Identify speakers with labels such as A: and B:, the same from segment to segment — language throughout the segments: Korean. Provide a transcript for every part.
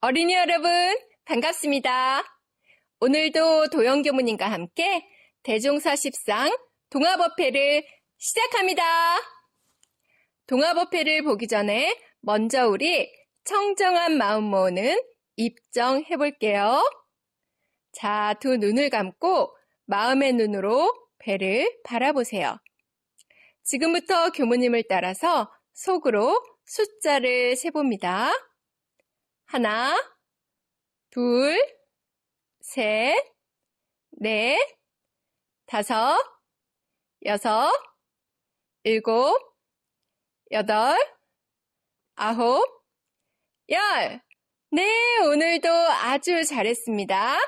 A: 어린이 여러분, 반갑습니다. 오늘도 도영교무님과 함께 대종사 10상 동화법회를 시작합니다. 동화법회를 보기 전에 먼저 우리 청정한 마음 모으는 입정 해볼게요. 자, 두 눈을 감고 마음의 눈으로 배를 바라보세요. 지금부터 교무님을 따라서 속으로 숫자를 세봅니다. 하나, 둘, 셋, 넷, 다섯, 여섯, 일곱, 여덟, 아홉, 열. 네, 오늘도 아주 잘했습니다.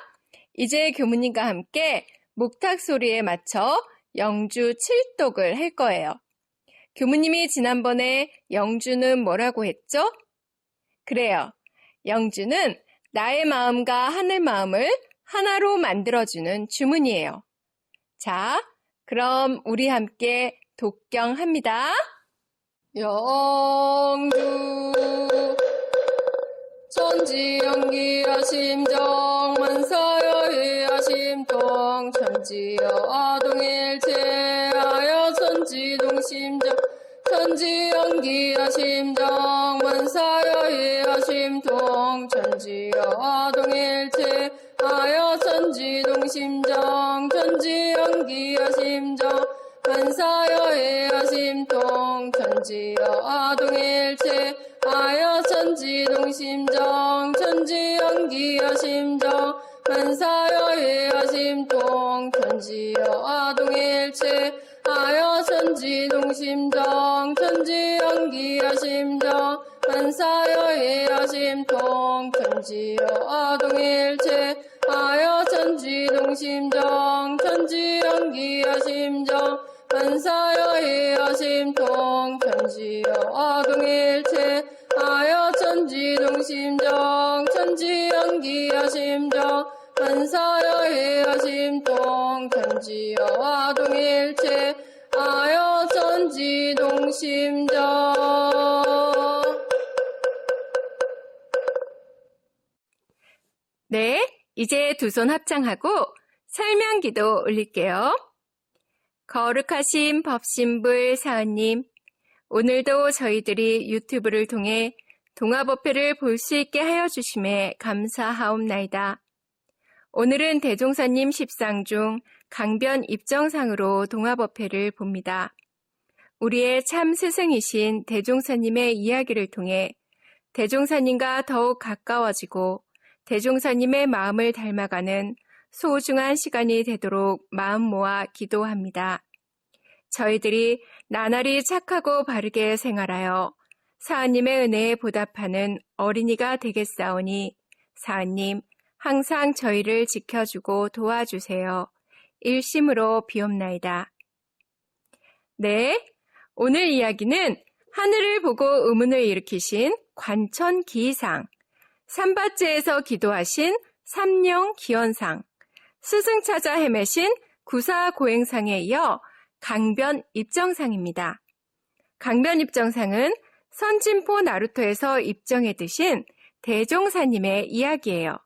A: 이제 교무님과 함께 목탁 소리에 맞춰 영주 칠독을 할 거예요. 교무님이 지난번에 영주는 뭐라고 했죠? 그래요. 영주는 나의 마음과 하늘 마음을 하나로 만들어주는 주문이에요. 자, 그럼 우리 함께 독경합니다. 영주 천지연기야 심정만사여희야 심통 천지여 동일체하여 천지동심정 천지연기야 심정만사여희야 심통 천지여 동일체하여 천지동심정 천지연기야 심정 만사여희야 심통 천지여 동일체하여 천지동심정 천지연기야 심정 만사여희야 심통 천지여 동일체하여 천지동심정 천지연기야 심정 만사여희야 심통 천지여 동일체하여 천지동심정 천지연기야 심정 만사여희야 심통 천지여 동일체하여 천지동심정 천지연기야 심정 만사여희야 심통 천지여 동일체하여 천지동심정. 네, 이제 두 손 합창하고 설명기도 올릴게요. 거룩하신 법신불 사은님, 오늘도 저희들이 유튜브를 통해 동화법회를 볼 수 있게 하여 주심에 감사하옵나이다. 오늘은 대종사님 10상 중 강변 입정상으로 동화법회를 봅니다. 우리의 참 스승이신 대종사님의 이야기를 통해 대종사님과 더욱 가까워지고 대종사님의 마음을 닮아가는 소중한 시간이 되도록 마음 모아 기도합니다. 저희들이 나날이 착하고 바르게 생활하여 사은님의 은혜에 보답하는 어린이가 되겠사오니 사은님 항상 저희를 지켜주고 도와주세요. 일심으로 비옵나이다. 네, 오늘 이야기는 하늘을 보고 의문을 일으키신 관천기이상, 삼바째에서 기도하신 삼령기원상, 스승 찾아 헤매신 구사고행상에 이어 강변입정상입니다. 강변입정상은 선진포 나루토에서 입정해 드신 대종사님의 이야기예요.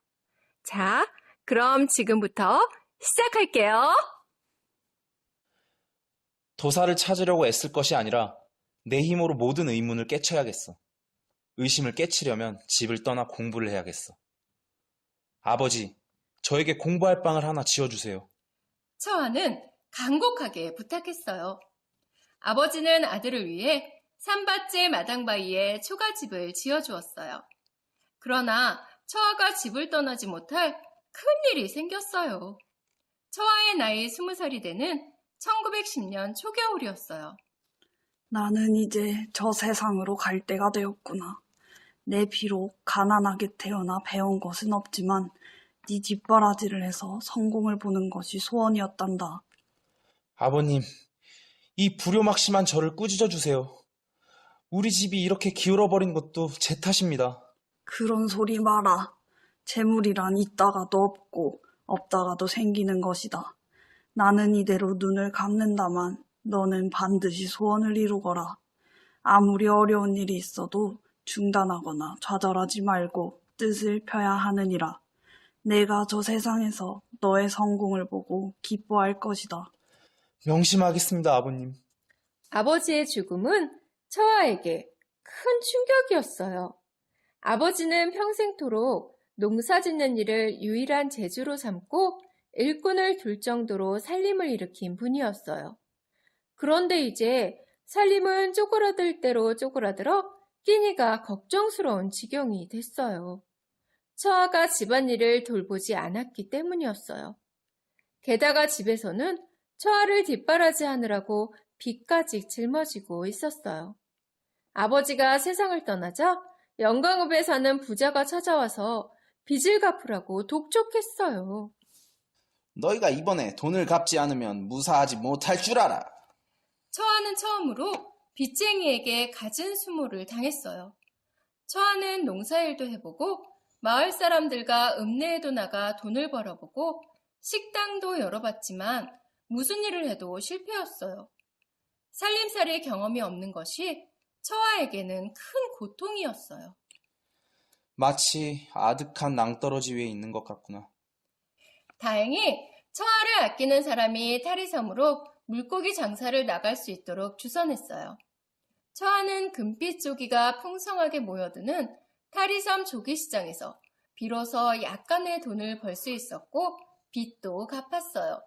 A: 자, 그럼 지금부터 시작할게요.
B: 도사를 찾으려고 애쓸 것이 아니라 내 힘으로 모든 의문을 깨쳐야겠어. 의심을 깨치려면 집을 떠나 공부를 해야겠어. 아버지, 저에게 공부할 방을 하나 지어주세요.
A: 처아는 간곡하게 부탁했어요. 아버지는 아들을 위해 삼바째 마당바위에 초가집을 지어주었어요. 그러나 처아가 집을 떠나지 못할 큰일이 생겼어요. 처아의 나이 20살이 되는 1910년 초겨울이었어요.
C: 나는 이제 저 세상으로 갈 때가 되었구나. 내 비록 가난하게 태어나 배운 것은 없지만 네 뒷바라지를 해서 성공을 보는 것이 소원이었단다.
B: 아버님, 이 불효막심한 저를 꾸짖어 주세요. 우리 집이 이렇게 기울어버린 것도 제 탓입니다.
C: 그런 소리 마라. 재물이란 있다가도 없고 없다가도 생기는 것이다. 나는 이대로 눈을 감는다만 너는 반드시 소원을 이루거라. 아무리 어려운 일이 있어도 중단하거나 좌절하지 말고 뜻을 펴야 하느니라. 내가 저 세상에서 너의 성공을 보고 기뻐할 것이다.
B: 명심하겠습니다, 아버님.
A: 아버지의 죽음은 처아에게 큰 충격이었어요. 아버지는 평생토록 농사 짓는 일을 유일한 재주로 삼고 일꾼을 둘 정도로 살림을 일으킨 분이었어요. 그런데 이제 살림은 쪼그라들 대로 쪼그라들어 끼니가 걱정스러운 지경이 됐어요. 처아가 집안일을 돌보지 않았기 때문이었어요. 게다가 집에서는 처아를 뒷바라지하느라고 빚까지 짊어지고 있었어요. 아버지가 세상을 떠나자 영광읍에 사는 부자가 찾아와서 빚을 갚으라고 독촉했어요.
B: 너희가 이번에 돈을 갚지 않으면 무사하지 못할 줄 알아.
A: 처아는 처음으로 빚쟁이에게 갖은 수모를 당했어요. 처아는 농사일도 해보고 마을 사람들과 읍내에도 나가 돈을 벌어보고 식당도 열어봤지만 무슨 일을 해도 실패였어요. 살림살이 경험이 없는 것이 처아에게는 큰 고통이었어요.
B: 마치 아득한 낭떠러지 위에 있는 것 같구나.
A: 다행히 처아를 아끼는 사람이 타리섬으로 물고기 장사를 나갈 수 있도록 주선했어요. 처아는 금빛 조기가 풍성하게 모여드는 타리섬 조기시장에서 비로소 약간의 돈을 벌 수 있었고 빚도 갚았어요.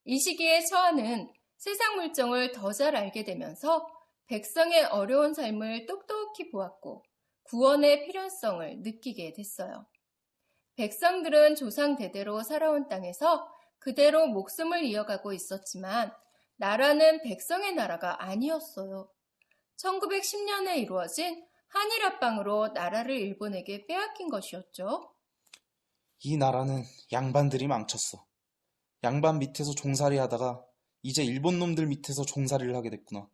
A: 이 시기에 처아는 세상 물정을 더 잘 알게 되면서 백성의 어려운 삶을 똑똑히 보았고 구원의 필요성을 느끼게 됐어요. 백성들은 조상 대대로 살아온 땅에서 그대로 목숨을 이어가고 있었지만 나라는 백성의 나라가 아니었어요. 1910년에 이루어진 한일합방으로 나라를 일본에게 빼앗긴 것이었죠.
B: 이 나라는 양반들이 망쳤어. 양반 밑에서 종살이 하다가 이제 일본 놈들 밑에서 종살이를 하게 됐구나.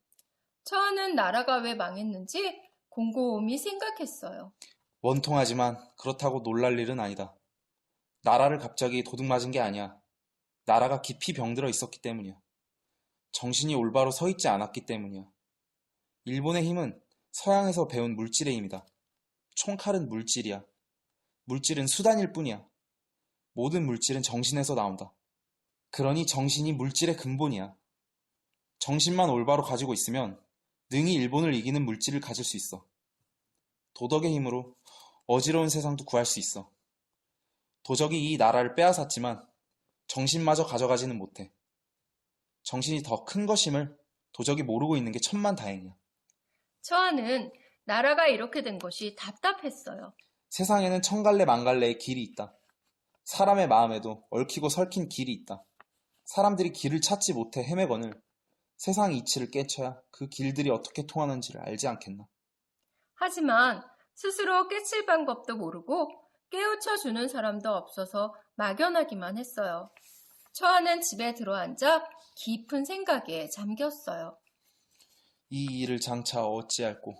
A: 처아는 나라가 왜 망했는지 곰곰이 생각했어요.
B: 원통하지만 그렇다고 놀랄 일은 아니다. 나라를 갑자기 도둑맞은 게 아니야. 나라가 깊이 병들어 있었기 때문이야. 정신이 올바로 서 있지 않았기 때문이야. 일본의 힘은 서양에서 배운 물질의 힘이다. 총칼은 물질이야. 물질은 수단일 뿐이야. 모든 물질은 정신에서 나온다. 그러니 정신이 물질의 근본이야. 정신만 올바로 가지고 있으면 능히 일본을 이기는 물질을 가질 수 있어. 도덕의 힘으로 어지러운 세상도 구할 수 있어. 도적이 이 나라를 빼앗았지만 정신마저 가져가지는 못해. 정신이 더 큰 것임을 도적이 모르고 있는 게 천만다행이야.
A: 처아는 나라가 이렇게 된 것이 답답했어요.
B: 세상에는 천갈래 만갈래의 길이 있다. 사람의 마음에도 얽히고 설킨 길이 있다. 사람들이 길을 찾지 못해 헤매거늘 세상 이치를 깨쳐야 그 길들이 어떻게 통하는지를 알지 않겠나.
A: 하지만 스스로 깨칠 방법도 모르고 깨우쳐주는 사람도 없어서 막연하기만 했어요. 처아는 집에 들어앉아 깊은 생각에 잠겼어요.
B: 이 일을 장차 어찌할꼬.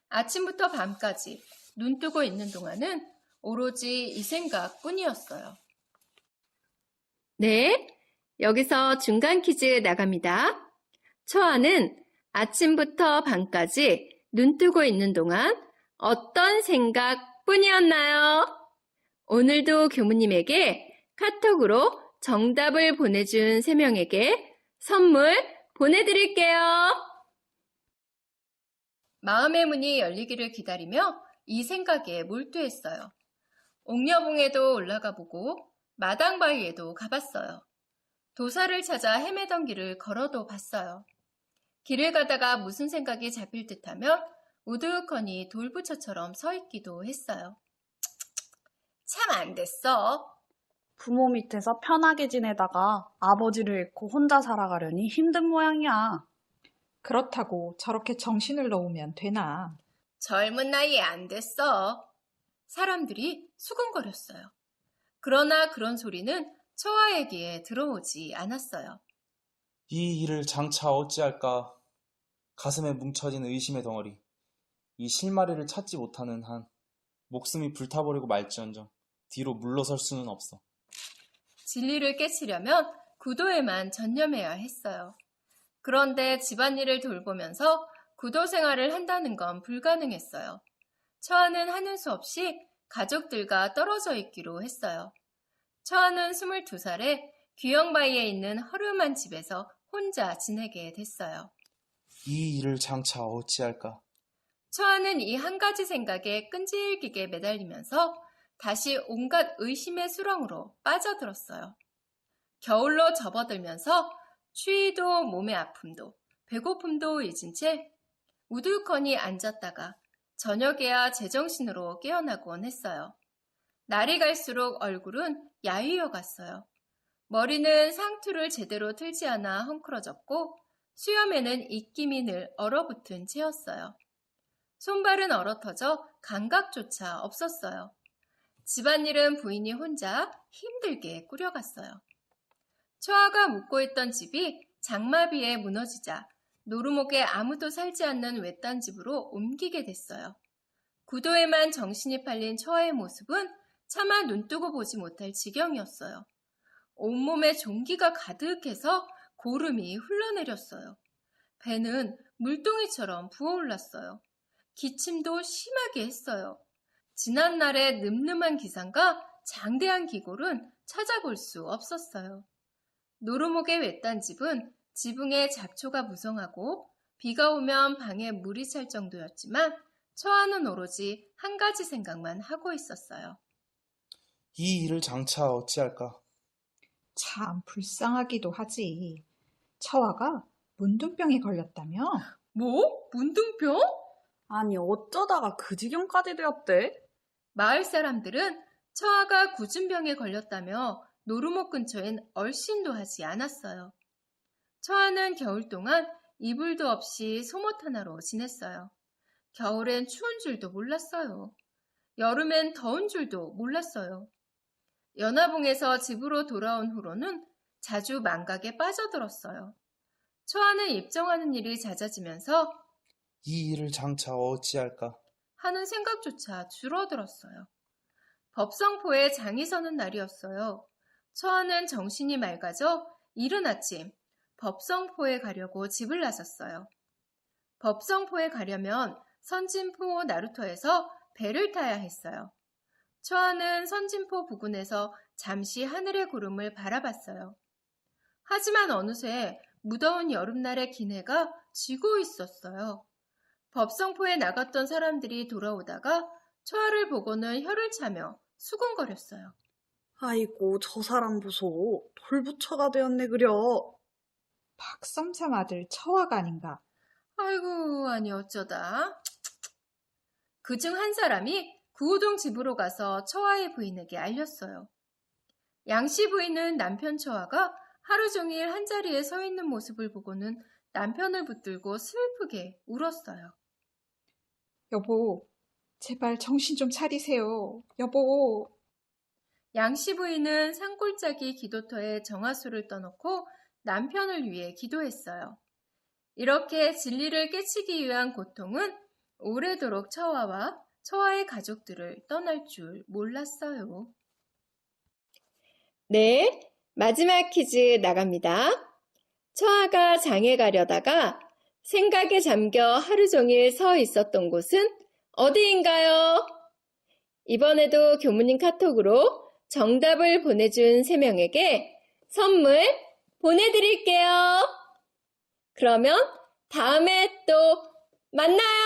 A: 아침부터 밤까지 눈 뜨고 있는 동안은 오로지 이 생각뿐이었어요. 네, 여기서 중간 퀴즈 나갑니다. 처아는 아침부터 밤까지 눈 뜨고 있는 동안 어떤 생각뿐이었나요? 오늘도 교무님에게 카톡으로 정답을 보내준 3명에게 선물 보내드릴게요. 마음의 문이 열리기를 기다리며 이 생각에 몰두했어요. 옥녀봉에도 올라가 보고 마당바위에도 가봤어요. 도사를 찾아 헤매던 길을 걸어도 봤어요. 길을 가다가 무슨 생각이 잡힐 듯하면 우두커니 돌부처처럼 서 있기도 했어요. 참 안 됐어.
C: 부모 밑에서 편하게 지내다가 아버지를 잃고 혼자 살아가려니 힘든 모양이야.
D: 그렇다고 저렇게 정신을 놓으면 되나?
A: 젊은 나이에 안 됐어. 사람들이 수근거렸어요. 그러나 그런 소리는 처아에게 들어오지 않았어요.
B: 이 일을 장차 어찌할까. 가슴에 뭉쳐진 의심의 덩어리. 이 실마리를 찾지 못하는 한 목숨이 불타버리고 말지언정 뒤로 물러설 수는 없어.
A: 진리를 깨치려면 구도에만 전념해야 했어요. 그런데 집안일을 돌보면서 구도 생활을 한다는 건 불가능했어요. 처아는 하는 수 없이 가족들과 떨어져 있기로 했어요. 처아는 22살에 귀영바위에 있는 허름한 집에서 혼자 지내게 됐어요.
B: 이 일을 장차 어찌할까?
A: 처아는 이 한 가지 생각에 끈질기게 매달리면서 다시 온갖 의심의 수렁으로 빠져들었어요. 겨울로 접어들면서 추위도 몸의 아픔도 배고픔도 잊은 채 우두커니 앉았다가 저녁에야 제정신으로 깨어나곤 했어요. 날이 갈수록 얼굴은 야위어 갔어요. 머리는 상투를 제대로 틀지 않아 헝클어졌고 수염에는 입김이 늘 얼어붙은 채였어요. 손발은 얼어터져 감각조차 없었어요. 집안일은 부인이 혼자 힘들게 꾸려갔어요. 처아가 묵고 있던 집이 장마비에 무너지자 노루목에 아무도 살지 않는 외딴 집으로 옮기게 됐어요. 구도에만 정신이 팔린 처아의 모습은 차마 눈뜨고 보지 못할 지경이었어요. 온몸에 종기가 가득해서 고름이 흘러내렸어요. 배는 물동이처럼 부어올랐어요. 기침도 심하게 했어요. 지난날의 늠름한 기상과 장대한 기골은 찾아볼 수 없었어요. 노루목의 외딴 집은 지붕에 잡초가 무성하고 비가 오면 방에 물이 찰 정도였지만 처아는 오로지 한 가지 생각만 하고 있었어요.
B: 이 일을 장차 어찌할까?
D: 참 불쌍하기도 하지. 처아가 문둥병에 걸렸다며?
A: 뭐? 문둥병?
C: 아니, 어쩌다가 그 지경까지 되었대?
A: 마을 사람들은 처아가 구준병에 걸렸다며 노루목 근처엔 얼씬도 하지 않았어요. 처아는 겨울 동안 이불도 없이 소못 하나로 지냈어요. 겨울엔 추운 줄도 몰랐어요. 여름엔 더운 줄도 몰랐어요. 연화봉에서 집으로 돌아온 후로는 자주 망각에 빠져들었어요. 처아는 입정하는 일이 잦아지면서
B: 이 일을 장차 어찌할까?
A: 하는 생각조차 줄어들었어요. 법성포에 장이 서는 날이었어요. 처아는 정신이 맑아져 이른 아침 법성포에 가려고 집을 나섰어요. 법성포에 가려면 선진포 나루터에서 배를 타야 했어요. 처아는 선진포 부근에서 잠시 하늘의 구름을 바라봤어요. 하지만 어느새 무더운 여름날의 기내가 지고 있었어요. 법성포에 나갔던 사람들이 돌아오다가 처아를 보고는 혀를 차며 수군거렸어요.
C: 아이고, 저 사람 보소. 돌부처가 되었네, 그려.
D: 박섬삼 아들 처아가 아닌가?
A: 아이고, 아니 어쩌다. 그중 한 사람이 구호동 집으로 가서 처아의 부인에게 알렸어요. 양씨 부인은 남편 처아가 하루 종일 한자리에 서 있는 모습을 보고는 남편을 붙들고 슬프게 울었어요.
D: 여보, 제발 정신 좀 차리세요. 여보.
A: 양씨 부인은 산골짜기 기도터에 정화수를 떠놓고 남편을 위해 기도했어요. 이렇게 진리를 깨치기 위한 고통은 오래도록 처아와 처아의 가족들을 떠날 줄 몰랐어요. 네, 마지막 퀴즈 나갑니다. 처아가 장에 가려다가 생각에 잠겨 하루 종일 서 있었던 곳은 어디인가요? 이번에도 교무님 카톡으로 정답을 보내준 3명에게 선물 보내드릴게요. 그러면 다음에 또 만나요.